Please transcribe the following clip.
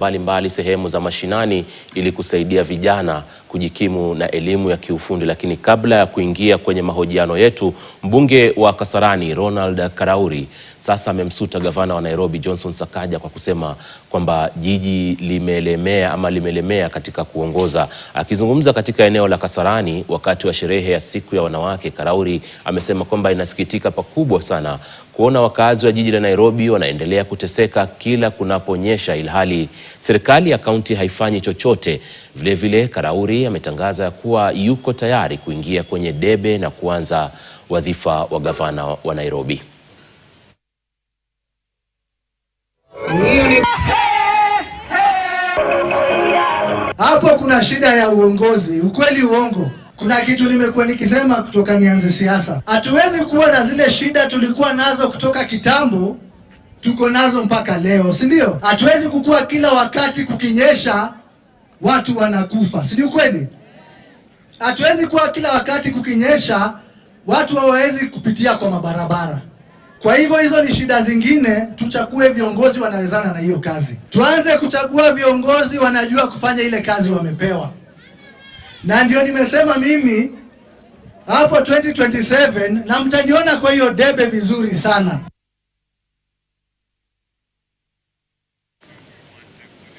mbalimbali sehemu za mashinani ili kusaidia vijana kujikimu na elimu ya kiufundi. Lakini kabla ya kuingia kwenye mahojiano yetu, mbunge wa Kasarani Ronald Karauri sasa amemsuta gavana wa Nairobi Johnson Sakaja kwa kusema kwamba jiji limelemea katika kuongoza. Akizungumza katika eneo la Kasarani wakati wa sherehe ya siku ya wanawake, Karauri amesema kwamba inasikitika pakubwa sana kuona wakazi wa jiji la Nairobi wanaendelea kuteseka kila kunaponyesha ilhali serikali ya kaunti haifanyi chochote. Vilevile Karauri ametangaza kuwa yuko tayari kuingia kwenye debe na kuanza wadhifa wa gavana wa Nairobi. Hapo kuna shida ya uongozi, ukweli uongo. Kuna kitu nimekuwa nikisema kutoka nianze siasa. Hatuwezi kuwa na zile shida tulikuwa nazo kutoka kitambo, tuko nazo mpaka leo, si ndio? Hatuwezi kukua kila wakati kukinyesha watu wanakufa, si kweli? Hatuwezi kuwa kila wakati kukinyesha watu hawawezi kupitia kwa mabarabara. Kwa hivyo hizo ni shida zingine, tuchague viongozi wanawezana na hiyo kazi. Tuanze kuchagua viongozi wanajua kufanya ile kazi wamepewa. Na ndio nimesema mimi hapo 2027 na mtaniona kwa hiyo debe vizuri sana.